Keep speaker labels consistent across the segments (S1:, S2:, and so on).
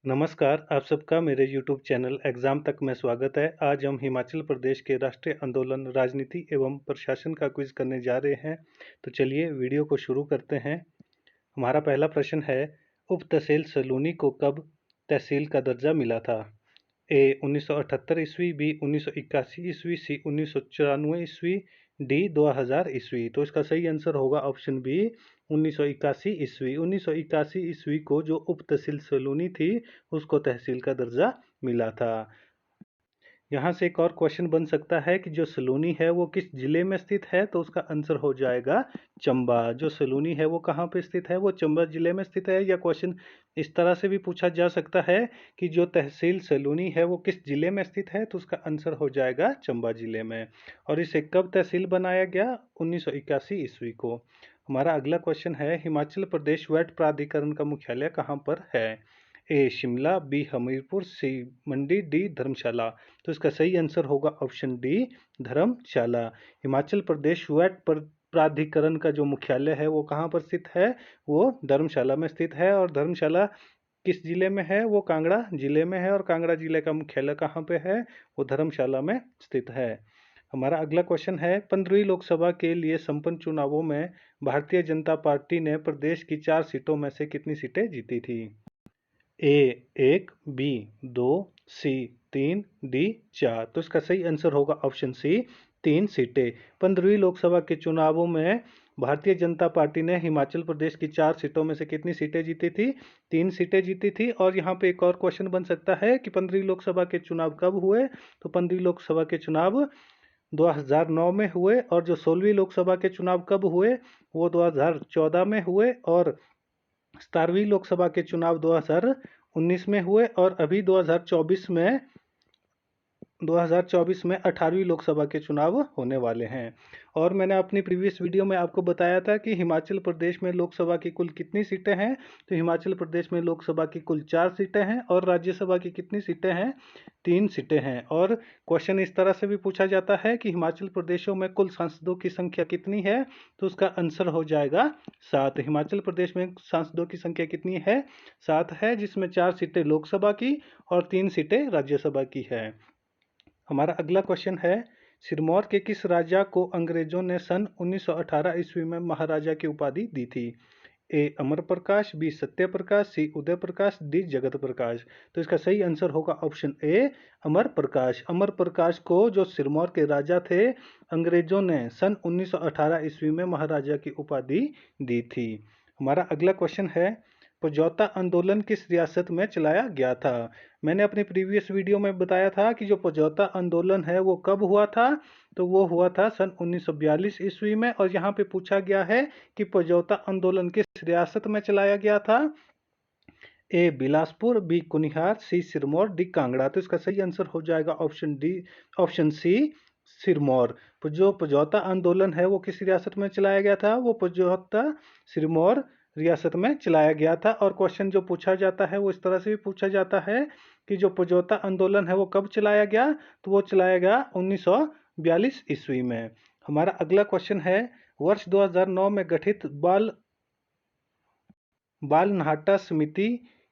S1: नमस्कार, आप सबका मेरे यूट्यूब चैनल एग्ज़ाम तक में स्वागत है। आज हम हिमाचल प्रदेश के राष्ट्रीय आंदोलन, राजनीति एवं प्रशासन का क्विज़ करने जा रहे हैं। तो चलिए वीडियो को शुरू करते हैं। हमारा पहला प्रश्न है, उप तहसील सलूनी को कब तहसील का दर्जा मिला था? ए 1978 ईस्वी, बी 1981 ईस्वी, सी 1994 ईस्वी, डी 2000 ईस्वी। तो इसका सही आंसर होगा ऑप्शन बी 1981 ईस्वी। 1981 ईस्वी को जो उप तहसील सलूनी थी उसको तहसील का दर्जा मिला था। यहाँ से एक और क्वेश्चन बन सकता है कि जो सलूनी है वो किस जिले में स्थित है, तो उसका आंसर हो जाएगा चंबा। जो सलूनी है वो कहाँ पे स्थित है, वो चंबा जिले में स्थित है। या क्वेश्चन इस तरह से भी पूछा जा सकता है कि जो तहसील सलूनी है वो किस जिले में स्थित है, तो उसका आंसर हो जाएगा चंबा जिले में। और इसे कब तहसील बनाया गया? 1981 ईस्वी को। हमारा अगला क्वेश्चन है, हिमाचल प्रदेश वैट प्राधिकरण का मुख्यालय कहाँ पर है? ए शिमला, बी हमीरपुर, सी मंडी, डी धर्मशाला। तो इसका सही आंसर होगा ऑप्शन डी धर्मशाला। हिमाचल प्रदेश वैट प्राधिकरण का जो मुख्यालय है वो कहाँ पर स्थित है? वो धर्मशाला में स्थित है। और धर्मशाला किस जिले में है? वो कांगड़ा जिले में है। और कांगड़ा जिले का मुख्यालय कहाँ पे है? वो धर्मशाला में स्थित है। हमारा अगला क्वेश्चन है, 15वीं लोकसभा के लिए संपन्न चुनावों में भारतीय जनता पार्टी ने प्रदेश की 4 सीटों में से कितनी सीटें जीती थी? ए 1, बी 2, सी 3, डी 4। तो इसका सही आंसर होगा ऑप्शन सी 3 सीटें। 15वीं लोकसभा के चुनावों में भारतीय जनता पार्टी ने हिमाचल प्रदेश की 4 सीटों में से कितनी सीटें जीती थी? 3 सीटें जीती थी। और यहाँ पे एक और क्वेश्चन बन सकता है कि 15वीं लोकसभा के चुनाव कब हुए? तो 15वीं लोकसभा के चुनाव 2009 में हुए। और जो 16वीं लोकसभा के चुनाव कब हुए? वो 2014 में हुए। और 17वीं लोकसभा के चुनाव 2019 में हुए। और अभी 2024 में 18वीं लोकसभा के चुनाव होने वाले हैं। और मैंने अपनी प्रीवियस वीडियो में आपको बताया था कि हिमाचल प्रदेश में लोकसभा की कुल कितनी सीटें हैं। तो हिमाचल प्रदेश में लोकसभा की कुल 4 सीटें हैं। और राज्यसभा की कितनी सीटें हैं? 3 सीटें हैं। और क्वेश्चन इस तरह से भी पूछा जाता है कि हिमाचल प्रदेशों में कुल सांसदों की संख्या कितनी है? तो उसका आंसर हो जाएगा 7। हिमाचल प्रदेश में सांसदों की संख्या कितनी है? 7 है, जिसमें 4 सीटें लोकसभा की और 3 सीटें राज्यसभा की है। हमारा अगला क्वेश्चन है, सिरमौर के किस राजा को अंग्रेजों ने सन 1918 ईस्वी में महाराजा की उपाधि दी थी? ए अमर प्रकाश, बी सत्य प्रकाश, सी उदय प्रकाश, डी जगत प्रकाश। तो इसका सही आंसर होगा ऑप्शन ए अमर प्रकाश। अमर प्रकाश को जो सिरमौर के राजा थे, अंग्रेजों ने सन 1918 ईस्वी में महाराजा की उपाधि दी थी। हमारा अगला क्वेश्चन है, पजौता आंदोलन किस रियासत में चलाया गया था? मैंने अपनी प्रीवियस वीडियो में बताया था कि जो पजौता आंदोलन है वो कब हुआ था। तो वो हुआ था सन 1942 ईस्वी में। और यहाँ पे पूछा गया है कि पजौता आंदोलन किस रियासत में चलाया गया था? A Bilaspur, B Kunihar, C Sirmaur, D Kangra. तो इसका सही आंसर हो जाएगा option D, option C Sirmaur. जो पजौता आंदोलन है वो किस रियासत में चलाया गया था? वो पजौता सिरमौर रियासत में चलाया गया था। और क्वेश्चन जो पूछा जाता है वो इस तरह से भी पूछा जाता है कि जो पजौता आंदोलन है वो कब चलाया गया? तो वो चलाया गया 1942 ईस्वी में। हमारा अगला क्वेश्चन है, वर्ष 2009 में गठित बालनाटाह समिति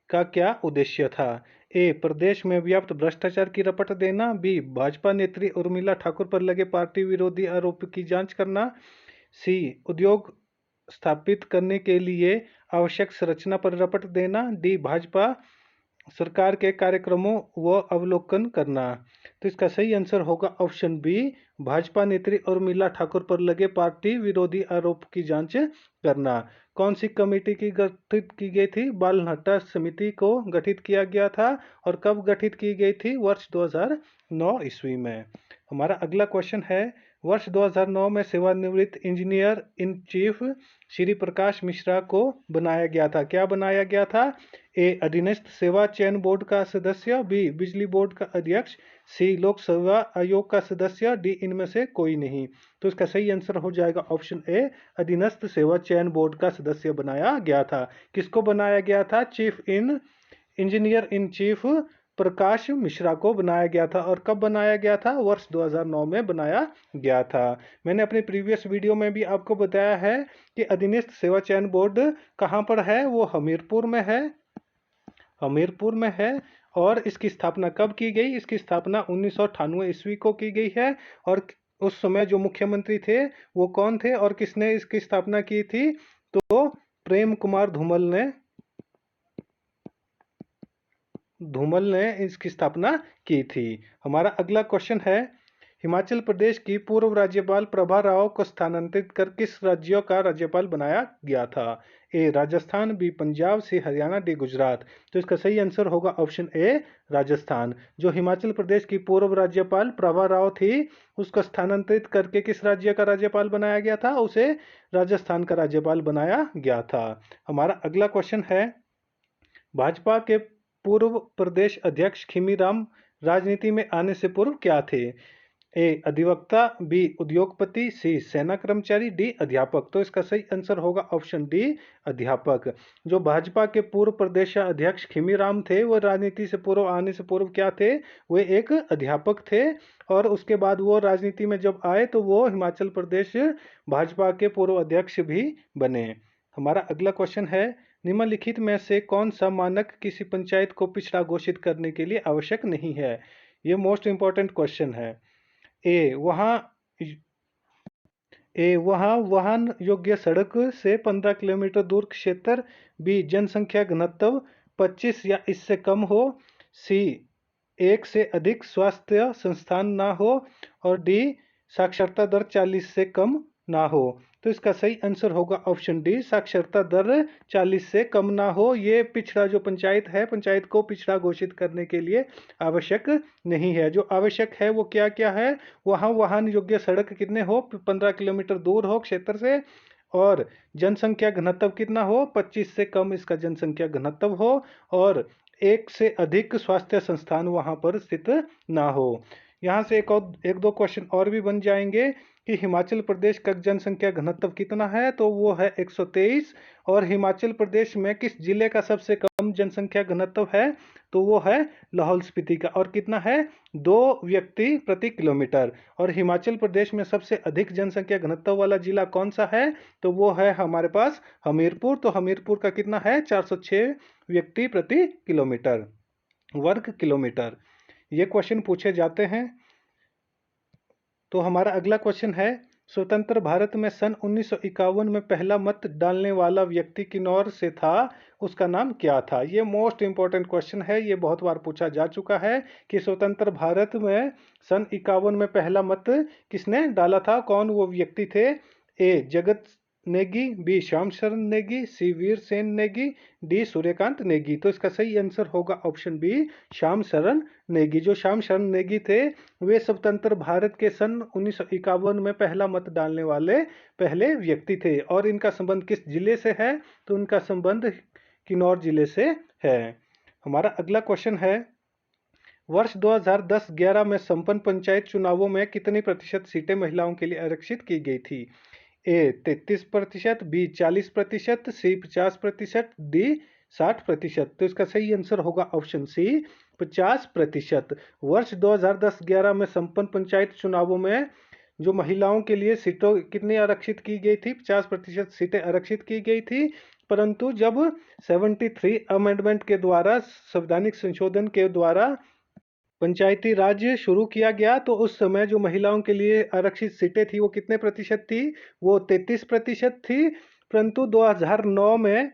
S1: का क्या उद्देश्य था? ए प्रदेश में व्याप्त भ्रष्टाचार की रपट देना, बी भाजपा नेत्री उर्मिला ठाकुर पर लगे पार्टी विरोधी आरोप की जांच करना, सी उद्योग स्थापित करने के लिए आवश्यक संरचना पर रपट देना, डी भाजपा सरकार के कार्यक्रमों व अवलोकन करना। तो इसका सही आंसर होगा ऑप्शन बी, भाजपा नेत्री उर्मिला ठाकुर पर लगे पार्टी विरोधी आरोप की जांच करना। कौन सी कमेटी की गठित की गई थी? बालनाटाह समिति को गठित किया गया था। और कब गठित की गई थी? वर्ष 2009 ईस्वी में। हमारा अगला क्वेश्चन है, वर्ष 2009 में सेवानिवृत्त engineer in chief Shri Prakash Mishra को बनाया गया था। क्या बनाया गया था? ए अधीनस्थ सेवा चयन बोर्ड का सदस्य, बी बिजली बोर्ड का अध्यक्ष, सी लोक सेवा आयोग का सदस्य, डी इनमें से कोई नहीं। तो इसका सही आंसर हो जाएगा ऑप्शन ए अधीनस्थ सेवा चयन बोर्ड का सदस्य बनाया गया था। किसको बनाया गया था? Engineer in chief Prakash Mishra को बनाया गया था। और कब बनाया गया था? वर्ष 2009 में बनाया गया था। मैंने अपनी प्रीवियस वीडियो में भी आपको बताया है कि अधीनस्थ सेवा चयन बोर्ड कहाँ पर है? वो हमीरपुर में है। हमीरपुर में है। और इसकी स्थापना कब की गई? इसकी स्थापना 1998 ईस्वी को की गई है। और उस समय जो मुख्यमंत्री थे वो कौन थे और किसने इसकी स्थापना की थी? तो प्रेम कुमार धूमल ने इसकी स्थापना की थी। हमारा अगला क्वेश्चन है, हिमाचल प्रदेश की पूर्व राज्यपाल प्रभा राव को स्थानांतरित कर किस राज्यों का राज्यपाल बनाया गया था? ए राजस्थान, बी पंजाब, सी हरियाणा, डी गुजरात। तो इसका सही आंसर होगा ऑप्शन ए राजस्थान। जो हिमाचल प्रदेश की पूर्व राज्यपाल प्रभा राव थी उसको स्थानांतरित करके किस राज्य का राज्यपाल बनाया गया था? उसे राजस्थान का राज्यपाल बनाया गया था। हमारा अगला क्वेश्चन है, भाजपा के पूर्व प्रदेश अध्यक्ष खीमीराम राजनीति में आने से पूर्व क्या थे? ए अधिवक्ता, बी उद्योगपति, सी सेना कर्मचारी, डी अध्यापक। तो इसका सही आंसर होगा ऑप्शन डी अध्यापक। जो भाजपा के पूर्व प्रदेश अध्यक्ष खीमीराम थे वो राजनीति से पूर्व आने से पूर्व क्या थे? वे एक अध्यापक थे। और उसके बाद वो राजनीति में जब आए तो वो हिमाचल प्रदेश भाजपा के पूर्व अध्यक्ष भी बने। हमारा अगला क्वेश्चन है, निम्नलिखित में से कौन सा मानक किसी पंचायत को पिछड़ा घोषित करने के लिए आवश्यक नहीं है? ये मोस्ट इंपॉर्टेंट क्वेश्चन है। ए वहाँ वाहन योग्य सड़क से 15 किलोमीटर दूर क्षेत्र, बी जनसंख्या घनत्व 25 या इससे कम हो, सी एक से अधिक स्वास्थ्य संस्थान ना हो, और डी साक्षरता दर 40 से कम ना हो। तो इसका सही आंसर होगा ऑप्शन डी, साक्षरता दर 40 से कम ना हो। ये पिछड़ा जो पंचायत है, पंचायत को पिछड़ा घोषित करने के लिए आवश्यक नहीं है। जो आवश्यक है वो क्या क्या है? वहाँ वाहन योग्य सड़क कितने हो? 15 किलोमीटर दूर हो क्षेत्र से, और जनसंख्या घनत्व कितना हो? 25 से कम इसका जनसंख्या घनत्व हो, और एक से अधिक स्वास्थ्य संस्थान वहां पर स्थित ना हो। यहाँ से एक दो क्वेश्चन और भी बन जाएंगे कि हिमाचल प्रदेश का जनसंख्या घनत्व कितना है? तो वो है 123। और हिमाचल प्रदेश में किस जिले का सबसे कम जनसंख्या घनत्व है? तो वो है लाहौल स्पीति का। और कितना है? 2 व्यक्ति प्रति किलोमीटर। और हिमाचल प्रदेश में सबसे अधिक जनसंख्या घनत्व वाला जिला कौन सा है? तो वो है हमारे पास हमीरपुर। तो हमीरपुर का कितना है? 406 व्यक्ति प्रति किलोमीटर, वर्ग किलोमीटर। ये क्वेश्चन पूछे जाते हैं। तो हमारा अगला क्वेश्चन है, स्वतंत्र भारत में सन 1951 में पहला मत डालने वाला व्यक्ति किन्नौर से था, उसका नाम क्या था? ये मोस्ट इंपॉर्टेंट क्वेश्चन है। ये बहुत बार पूछा जा चुका है कि स्वतंत्र भारत में सन 51 में पहला मत किसने डाला था, कौन वो व्यक्ति थे? ए जगत नेगी, बी श्याम शरण नेगी, सी वीर सेन नेगी, डी सूर्यकांत नेगी। तो इसका सही आंसर होगा ऑप्शन बी, श्याम शरण नेगी। जो श्याम शरण नेगी थे वे स्वतंत्र भारत के सन 1951 में पहला मत डालने वाले पहले व्यक्ति थे। और इनका संबंध किस जिले से है? तो इनका संबंध किन्नौर जिले से है। हमारा अगला क्वेश्चन है, वर्ष 2010-11 में संपन्न पंचायत चुनावों में कितनी प्रतिशत सीटें महिलाओं के लिए आरक्षित की गई थी? ए 33%, बी 40%, सी 50%, डी 60%। तो इसका सही आंसर होगा ऑप्शन सी, 50%। वर्ष 2010-11 में संपन्न पंचायत चुनावों में जो महिलाओं के लिए सीटों कितनी आरक्षित की गई थी? 50% सीटें आरक्षित की गई थी। परंतु जब 73 अमेंडमेंट के द्वारा, संवैधानिक संशोधन के द्वारा पंचायती राज शुरू किया गया तो उस समय जो महिलाओं के लिए आरक्षित सीटें थी वो कितने प्रतिशत थी? वो 33% थी। परंतु 2009 में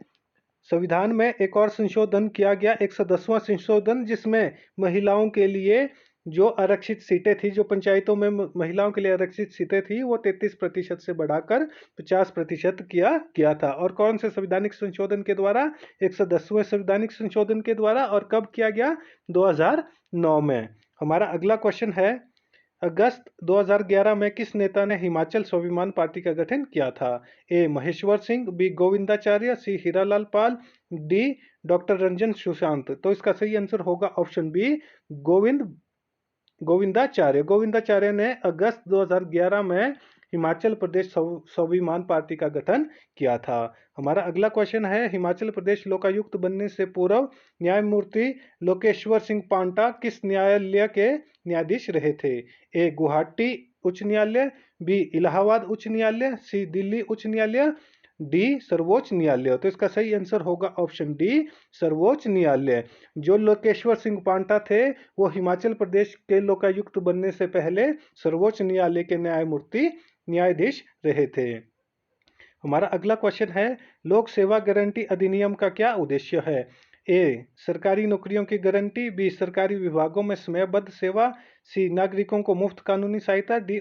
S1: संविधान में एक और संशोधन किया गया, 110वां संशोधन, जिसमें महिलाओं के लिए जो आरक्षित सीटें थी, जो पंचायतों में महिलाओं के लिए आरक्षित सीटें थी, वो 33% से बढ़ाकर 50% किया गया था। और कौन से संवैधानिक संशोधन के द्वारा? 110वें संवैधानिक संशोधन के द्वारा। और कब किया गया? 2009 में। हमारा अगला क्वेश्चन है, अगस्त 2011 में किस नेता ने हिमाचल स्वाभिमान पार्टी का गठन किया था? ए महेश्वर सिंह, बी गोविंदाचार्य, सी हीरालाल पाल, डी डॉक्टर रंजन सुशांत। तो इसका सही आंसर होगा ऑप्शन बी, गोविंदाचार्य ने अगस्त 2011 में हिमाचल प्रदेश स्वाभिमान पार्टी का गठन किया था। हमारा अगला क्वेश्चन है, हिमाचल प्रदेश लोकायुक्त बनने से पूर्व न्यायमूर्ति लोकेश्वर सिंह पांटा किस न्यायालय के न्यायाधीश रहे थे? ए गुवाहाटी उच्च न्यायालय, बी इलाहाबाद उच्च न्यायालय, सी दिल्ली उच्च न्यायालय, डी सर्वोच्च न्यायालय। तो इसका सही आंसर होगा ऑप्शन डी सर्वोच्च न्यायालय। जो लोकेश्वर सिंह पांटा थे वो हिमाचल प्रदेश के लोकायुक्त बनने से पहले सर्वोच्च न्यायालय के न्यायाधीश रहे थे। हमारा अगला क्वेश्चन है, लोक सेवा गारंटी अधिनियम का क्या उद्देश्य है? ए सरकारी नौकरियों की गारंटी, बी सरकारी विभागों में समयबद्ध सेवा, सी नागरिकों को मुफ्त कानूनी सहायता, डी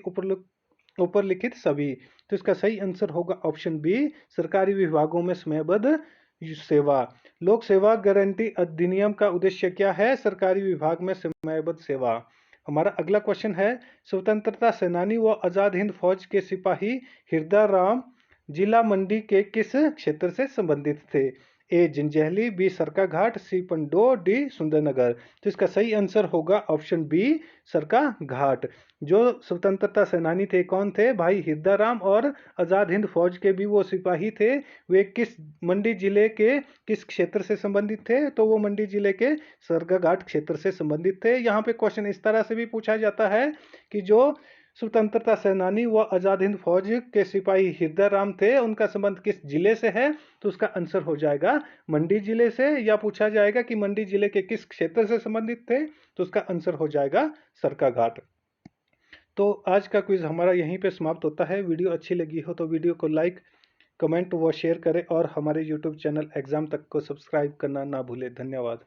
S1: ऊपर लिखित सभी। तो इसका सही आंसर होगा ऑप्शन बी सरकारी विभागों में समयबद्ध सेवा। लोक सेवा गारंटी अधिनियम का उद्देश्य क्या है? सरकारी विभाग में समयबद्ध सेवा। हमारा अगला क्वेश्चन है, स्वतंत्रता सेनानी व आजाद हिंद फौज के सिपाही हृदय राम जिला मंडी के किस क्षेत्र से संबंधित थे? ए जंजैहली, बी सरका घाट, सी पंडोह, डी सुंदरनगर। तो इसका सही आंसर होगा ऑप्शन बी सरका घाट। जो स्वतंत्रता सेनानी थे कौन थे? भाई हृदय राम, और आजाद हिंद फौज के भी वो सिपाही थे। वे किस मंडी जिले के किस क्षेत्र से संबंधित थे? तो वो मंडी जिले के सरका घाट क्षेत्र से संबंधित थे। यहाँ पे क्वेश्चन इस तरह से भी पूछा जाता है कि जो स्वतंत्रता सेनानी व आजाद हिंद फौज के सिपाही हृदय राम थे उनका संबंध किस जिले से है? तो उसका आंसर हो जाएगा मंडी जिले से। या पूछा जाएगा कि मंडी जिले के किस क्षेत्र से संबंधित थे? तो उसका आंसर हो जाएगा सरका घाट। तो आज का क्विज हमारा यहीं पे समाप्त होता है। वीडियो अच्छी लगी हो तो वीडियो को लाइक, कमेंट व शेयर करें और हमारे यूट्यूब चैनल एग्जाम तक को सब्सक्राइब करना ना भूलें। धन्यवाद।